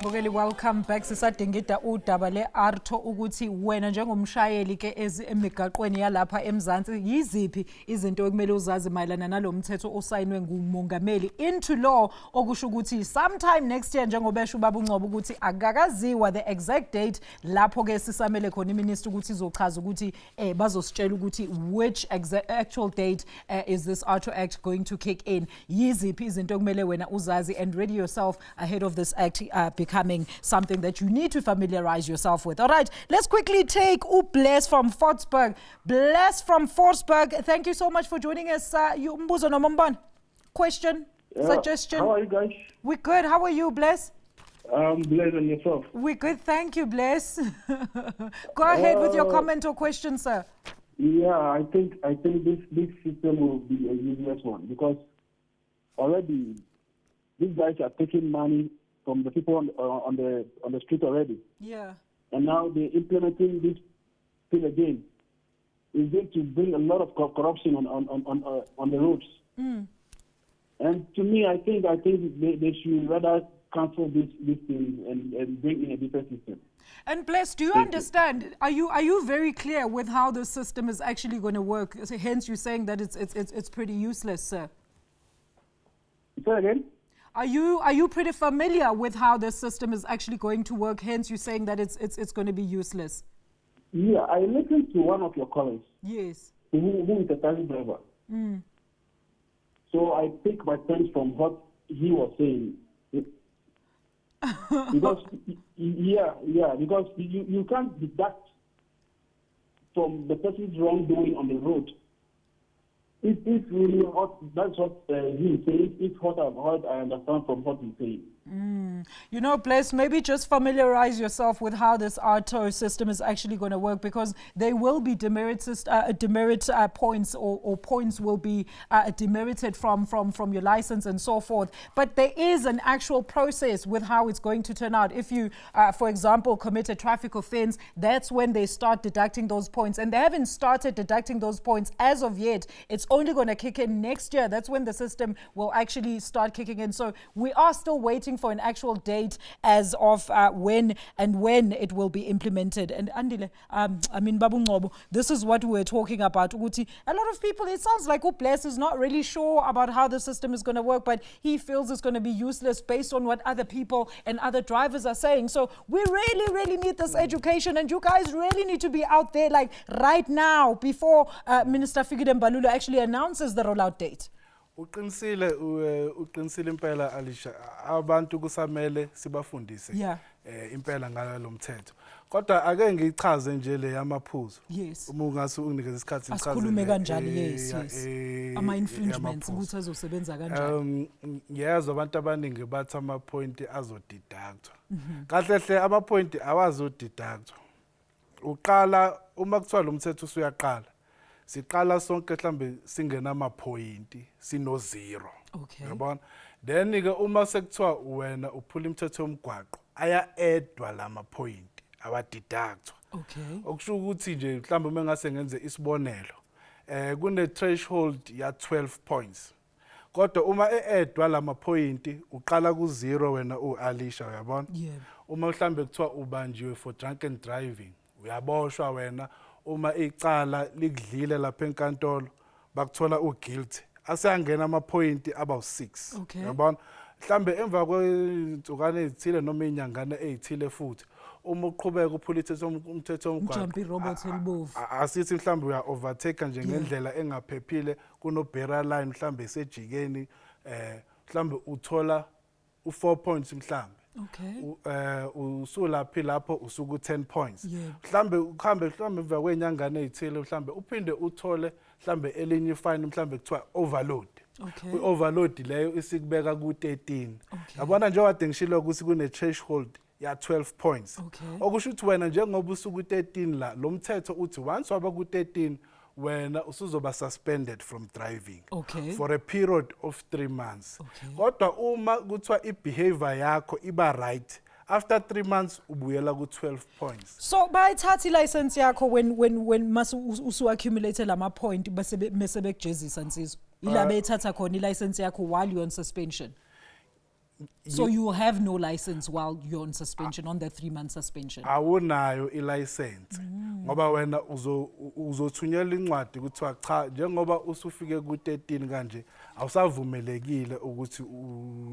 S1: Mbukeli, welcome back. Sisadingida udaba le-AARTO ukuthi wena njengomshayeli ke emigaqweni yalapha eMzansi yiziphi izinto ekumele uzazi mayelana nalo mthetho osayinwe ngumongameli into law okusho ukuthi sometime next year njengoba esho ubaba uNcobo ukuthi akakaziwa the exact date lapho ke sisamele khona iminister ukuthi izochaza ukuthi bazositshela ukuthi which actual date is this AARTO Act going to kick in. Yiziphi izinto ekumele wena uzazi and ready yourself ahead of this act becoming something that you need to familiarize yourself with. All right, let's quickly take Bless from Forsberg. Bless from Forsberg, thank you so much for joining us. Umbuzo noma umbona? Question, suggestion?
S20: How are you guys?
S1: We're good. How are you, Bless?
S20: Bless and yourself.
S1: We're good, thank you, Bless. Go ahead with your comment or question, sir.
S20: Yeah, I think this system will be a useless one because already these guys are taking money from the people on the street already.
S1: Yeah.
S20: And now they're implementing this thing again. It's going to bring a lot of corruption on the roads. And to me, I think they should rather cancel this thing and bring in a different system.
S1: And Bless, do you understand? Are you very clear with how the system is actually going to work? So hence, you're saying that it's pretty useless, sir.
S20: Say again.
S1: Are you pretty familiar with how the system is actually going to work? Hence, you're saying that it's going to be useless.
S20: Yeah, I listened to one of your colleagues.
S1: Yes.
S20: Who is a taxi driver. So I take my points from what he was saying. Because because you can't deduct from the person's wrongdoing on the road. It's really that's what he's saying. It's what I've heard, I understand from what he's saying.
S1: You know, Bless, maybe just familiarize yourself with how this AARTO system is actually going to work, because there will be demerit points or points will be demerited from your license and so forth. But there is an actual process with how it's going to turn out. If you, for example, commit a traffic offense, that's when they start deducting those points. And they haven't started deducting those points as of yet. It's only going to kick in next year. That's when the system will actually start kicking in. So we are still waiting for an actual date as of when it will be implemented. And Andile, Babu Ngobo, this is what we're talking about. A lot of people, it sounds like Bless is not really sure about how the system is going to work, but he feels it's going to be useless based on what other people and other drivers are saying. So we really need this education, and you guys really need to be out there like right now before Minister Fikile Mbalula actually announces the rollout date.
S17: Uqinisile impela Alisha, abantu kusamele sibafundise impela ngalo mthetho. Kodwa ake ngichaze nje le yamaphuzu.
S1: Yes.
S17: Uma ungase unikeze isikhathi
S1: asikhulume kanjani. Yes. Ama infringements ukuthi azosebenza kanjani.
S17: Yezwa abantu abaningi bathi ama point azodiductwa. Kahle hle ama point awazodiductwa. Uqala uma kuthiwa lo mthetho usuyaqala. Siqala sonke mhlambe singena ama point sino 0.
S1: Okay.
S17: Yabona? Then ke uma sekuthiwa wena uphula imithetho yomgwaqo aya addwa lama point abadeductwa.
S1: Okay.
S17: Okusho ukuthi nje mhlambe uma ngase ngenze isibonelo kune threshold ya 12 points. Kodwa uma eaddwa lama point uqala ku0 wena uAlisha uyabona?
S1: Yeah.
S17: Uma mhlambe kuthiwa ubanjiwe for drunken driving uyaboshwa wena uma icala likudlile lapha enkantolo bakuthola uguilty asiyangena amaphoyinti about 6
S1: Okay.
S17: yabona mhlambe emva kweinsukane ezithile noma inyangana ezithile futhi uma uqhubeka uphulithe umthetho omgwaqo
S1: Ujump irobot elibovu.
S17: asithi mhlambe uya overtake nje ngendlela engaphephile kuno barrier line mhlambe esejikeni mhlambe uthola u4 points mhlambe
S1: Okay.
S17: Usulaphi lapho usuku 10 points
S1: Yebo.
S17: mhlambe ukhambe mhlambe emva kwenyangana ezithile mhlambe uphinde uthole mhlambe elinye fine mhlambe kuthiwa overload.
S1: Okay.
S17: I-overload leyo isikubeka ku-13 yabona nje wade ngishilo ukuthi kune-threshold ya 12 points okusho ukuthi wena njengoba usuku 13 la lo mthetho uthi once waba ku-13 wena usuzoba suspended from driving for a period of 3 months kodwa uma kuthiwa i-behavior yakho iba right after 3 months ubuyela ku-12 points.
S1: So bayithatha i-license yakho when usu accumulate lama point bese bekujezisa nsizwa ila beyithatha khona i-license yakho while you're on suspension. So you will have no license while you're on suspension, on the 3-month suspension.
S17: Awunayo i-license ngoba wena uzothunyelwa incwadi kuthiwa cha njengoba usufike ku-13 kanje awusavumelekile ukuthi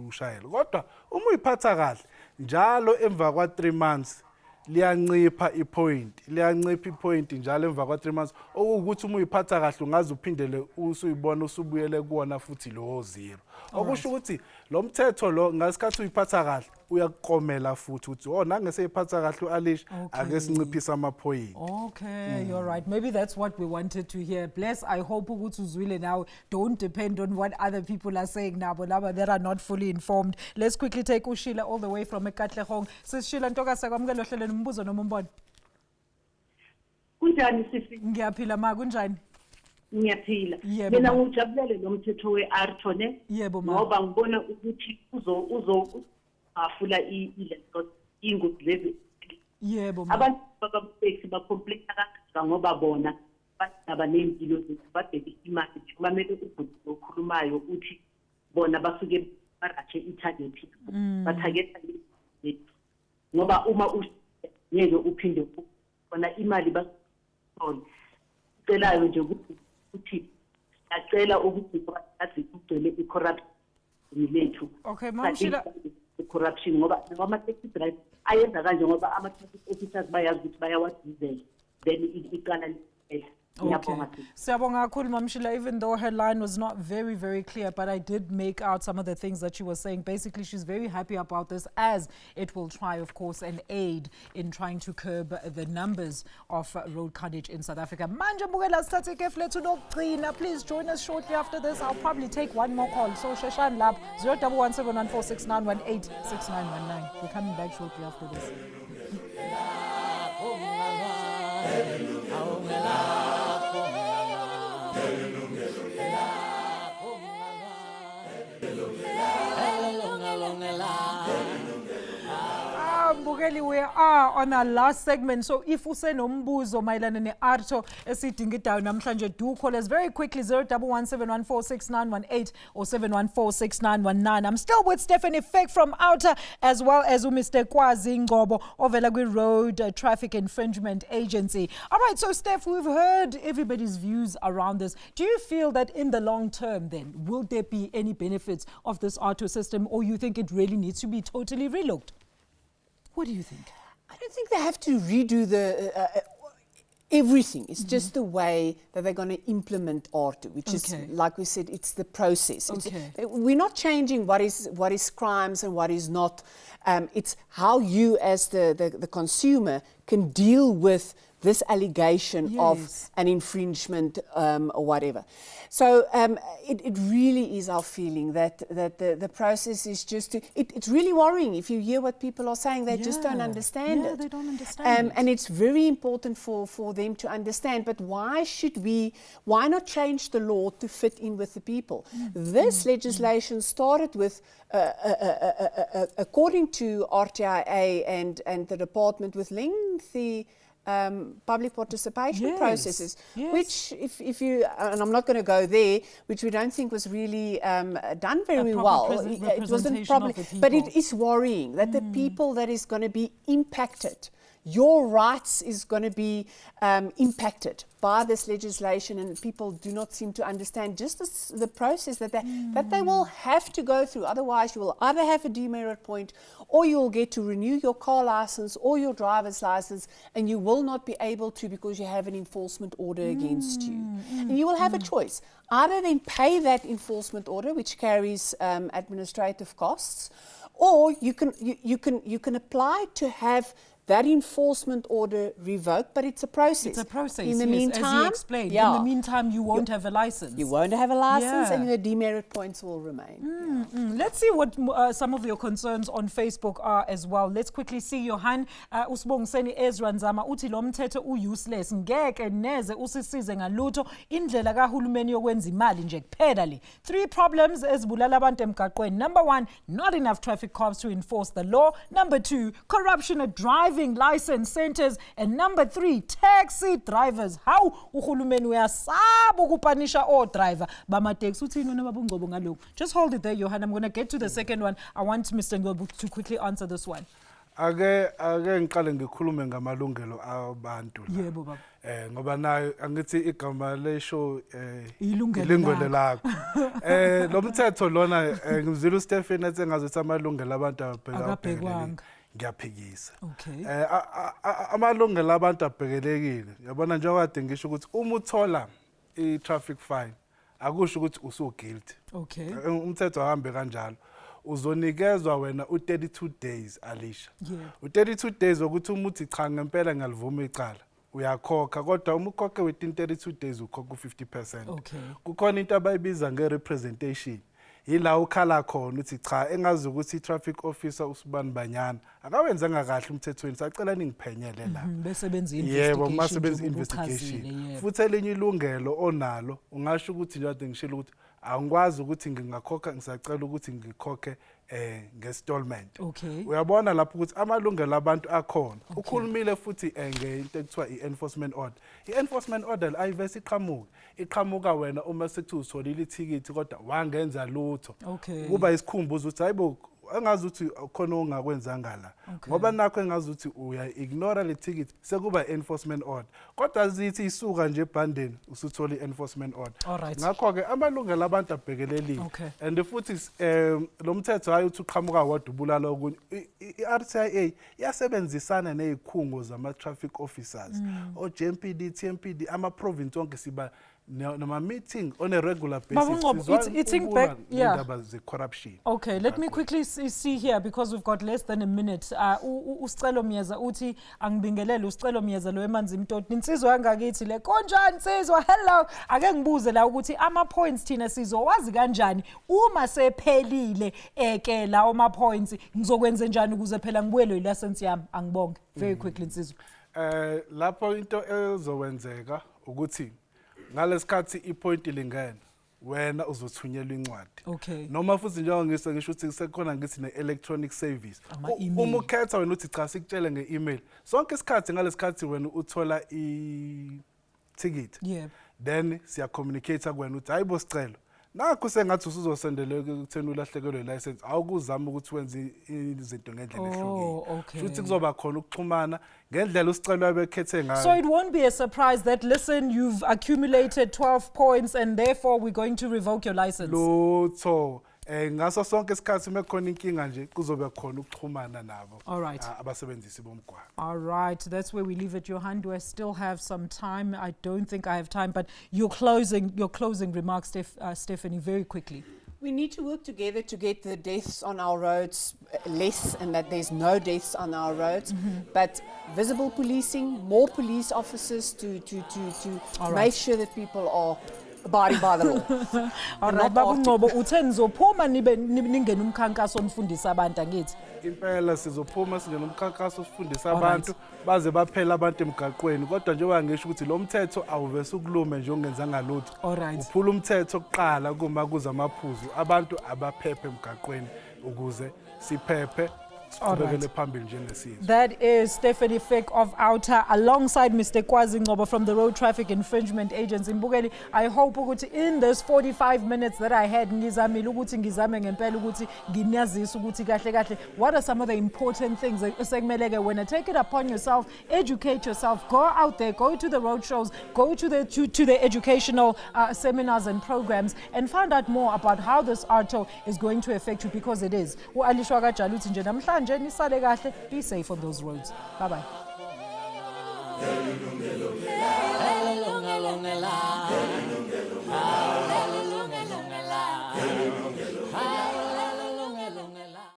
S17: ushayele kodwa uma uyiphatha kahle njalo emva kwa 3 months liyancipha ipoint njalo emva kwa 3 months okuwukuthi uma uyiphatha kahle ungaze uphindele usuyibona usubuyele kuona futhi lo 0 okusho ukuthi lo mthetho lo ngasikhathi uyiphatha kahle uyakuqomela futhi uthi nangeseyiphatha kahle uAlish ake sinciphisa amaphoyinti.
S1: Okay, you're right. Maybe that's what we wanted to hear. Bless, I hope ukuthi uzwile now. Don't depend on what other people are saying now, but that are not fully informed. Let's quickly take uShila all the way from eKatlehong. Sishila Ntoka sakwamukela ohlelweni umbuzo noma umbono.
S21: Kunjani sisi?
S1: Ngiyaphila ma kunjani?
S21: Ngiyaphila. Mina ngijabulele lo mthetho weARTO ne?
S1: Yebo ma.
S21: Ngoba ngibona ukuthi afula ingozi lezi.
S1: Yebo ma.
S21: Abantu bakaMfeksi bacomplain kanjani ngoba bona baba nempilo zibabheke imali kumele ubhuti okhulumayo uthi bona basuke barache itarget batargeta ngoba uma ngeke uphinde bona imali basona celayo nje ukuthi acela ukuthi bathi ugcele icorruption lethu.
S1: Okay mamshila
S21: corruption ngoba ama-taxi driver ayenza kanje ngoba ama-traffic officers bayazi ukuthi bayawadizela then iqala
S1: Siyabonga kakhulu mamshila, even though her line was not very, very clear, but I did make out some of the things that she was saying. Basically, she's very happy about this as it will try, of course, and aid in trying to curb the numbers of road carnage in South Africa. Manje mbukela sithathe ke flethu lokugcina. Please join us shortly after this. I'll probably take one more call. So Sheshan Lab 01171469186919. We're coming back shortly after this. Mbukeli, we are on our last segment. So if usenombuzo mayelana neARTO esidinga idawo namhlanje, do call us very quickly 0117146918 or 71466919. I'm still with Stephanie Fek from AARTO as well as Mr. Kwazi Ngobo ovela Road Traffic Infringement Agency. All right, so Steph, we've heard everybody's views around this. Do you feel that in the long term then, will there be any benefits of this AARTO system, or you think it really needs to be totally relooked? What do you think?
S16: I don't think they have to redo the everything. It's just the way that they're going to implement AARTO, which is, like we said, it's the process. We're not changing what is crimes and what is not. It's how you, as the consumer, can deal with this allegation of an infringement or whatever. So it really is our feeling that the process is just it's really worrying if you hear what people are saying. They just don't understand it.
S1: They don't understand
S16: and it's very important for them to understand. But why not change the law to fit in with the people? This legislation started with, according to RTIA and the department, with lengthy public participation processes, which if you, and I'm not going to go there, which we don't think was really done very well. It wasn't probably, but it is worrying that the people that is going to be impacted, your rights is going to be impacted by this legislation, and people do not seem to understand just the process that they will have to go through. Otherwise, you will either have a demerit point, or you will get to renew your car license or your driver's license, and you will not be able to because you have an enforcement order against you. And you will have a choice. Either then pay that enforcement order, which carries administrative costs, or you can apply to have that enforcement order revoked, but it's a process.
S1: It's a process.
S16: In the
S1: yes,
S16: meantime,
S1: as he explained. In the meantime, you won't have a license.
S16: You won't have a license,
S1: Yeah.
S16: and your demerit points will remain.
S1: Let's see what some of your concerns on Facebook are as well. Let's quickly see Johan Usibongiseni Ezra Nzama uthi lo mthetho useless ngeke neze usisize ngalutho indlela kahulumeni yokwenza imali nje kuphela le. 3 problems ezibulala abantu emgaqweni. Number 1, not enough traffic cops to enforce the law. Number 2, corruption at driving license centers, and number 3, taxi drivers. How uhulumeni uyasaba ukupanisha o driver bama taxi uthini wena babungcobo ngalokho. Just hold it there, Johan. I'm going to get to the second one. I want Mr. Ngobu to quickly answer this one.
S17: Ake ngiqale ngikhulume ngamalungelo abantu la.
S1: Yebo baba.
S17: Ngoba nayo angithi igama lesho
S1: Yilungelo
S17: lakho. Lo mthetho lona ngizile uStephen ethi engazothi amalungelo abantu abhekwa ngiyaphikisa.
S1: Okay.
S17: Amalungelo abantu abhekelekile. Yabona njengoba kade ngisho ukuthi uma uthola i-traffic fine akusho ukuthi usu guilty.
S1: Okay.
S17: Umthetho ahambe kanjalo. Uzonikezwa wena u32 days Alisha.
S1: Yeah.
S17: U32 days ukuthi umuthi cha ngempela ngalivuma icala. Uyakhokha kodwa uma ukhokhe within 32 days ukhokha u50%.
S1: Okay.
S17: Kukhona into abayibiza ngerepresentation. Yila ukhala khona uthi cha engazi ukuthi i-traffic officer usibani banyana akawenzanga kahle umthethweni sacela ningiphenyele la.
S1: Besebenza
S17: yebo masebenza investigation. Futhi elinye ilungelo onalo ungasho ukuthi nje ade ngishilo ukuthi angikwazi ukuthi ngingakhokha ngisacela ukuthi ngikhokhe nge-installment.
S1: Okay.
S17: Uyabona lapho ukuthi amalungelo abantu akhona. Ukhulumile futhi ngento ekuthiwa i-enforcement order. I-enforcement order ayivese iqhamuka wena uma sekuthiwa utholile ithikithi kodwa wangenza lutho.
S1: Okay.
S17: Kuba isikhumbuzo ukuthi hayibo engazi ukuthi khona ongakwenzanga la. Ngoba nakho engazi ukuthi uya ignore le ticket sekuba enforcement order. Kodwa zithi isuka nje ebhandeni usuthola i-enforcement order. Ngakho ke amalungelo abantu abhekelelile. And futhi lo mthetho hayi uthi uqhamuka wodwa ubulala okunye. I-RTIA iyasebenzisana nezikhungo zama traffic officers. O-JMPD, TMPD, ama province onke siba noma meeting on a regular basis.
S1: It's back, yeah.
S17: The corruption.
S1: Okay, let me quickly see here because we've got less than a minute. Usicelo Miyeza uthi angibingelele usicelo Miyeza lo emanzi imtoti. Insizwa yangakithi le konjani insizwa hello. Ake ngibuze la ukuthi ama points thina sizowazi kanjani uma sephelile ke la ama points ngizokwenza njani ukuze phela ngibuyele license yami angibonge. Very quickly insizwa.
S17: Lapho into ezowenzeka ukuthi ngalesikhathi ipoint lingena wena uzothunyelwa incwadi.
S1: Okay.
S17: Noma futhi njengoba ngisho ukuthi sekukhona ngithi ne-electronic service. Uma ukhetha wena uthi cha sikutshele nge-email. Sonke isikhathi ngalesikhathi wena uthola i-ticket.
S1: Yeah.
S17: Then siya communicate kuwena uthi hayibo sicelo. Nakho sengathi usuzosendele ukuthena ulahlekelwe license awukuzama ukuthi wenze izinto ngendlela ehlukile. Futhi kuzoba khona ukuxhumana ngendlela usicelo abekhethe ngayo.
S1: So it won't be a surprise that listen you've accumulated 12 points and therefore we're going to revoke your license.
S17: Lutho ngaso sonke isikhathi mekhona inkinga nje kuzobe khona ukuxhumana nabo.
S1: All right.
S17: Abasebenzisi bomgwaqo.
S1: All right, that's where we leave it. Johan, do I still have some time? I don't think I have time, but your closing remarks, Stephanie, very quickly.
S16: We need to work together to get the deaths on our roads less and that there's no deaths on our roads. But visible policing, more police officers to make sure that people are abiding by the law.
S1: All right, babungcobo uthe nizophuma ningena umkhankaso onifundisa abantu angithi.
S17: Impela sizophuma singena umkhankaso osifundisa abantu baze baphela abantu emgaqweni kodwa njengoba ngisho ukuthi lo mthetho awuvese ukulume nje ongenza ngalutho. Uphula umthetho oqala kuma kuza amaphuzu abantu abaphephe emgaqweni ukuze siphephe
S1: All right.
S17: siqhubekele phambili njengesizwe.
S1: That is Stephanie Fick of AARTO alongside Mr. Kwazi Ngoba from the Road Traffic Infringement Agency. Mbukeli, I hope ukuthi in those 45 minutes that I had ngizamile ukuthi ngizame ngempela ukuthi nginazise ukuthi kahle kahle what are some of the important things esekumele when I take it upon yourself, educate yourself, go out there, go to the road shows, go to the educational seminars and programs and find out more about how this AARTO is going to affect you, because it is. U-Alishwa Kajala uthi nje namhlanje nisale kahle, be safe on those roads. Bye bye.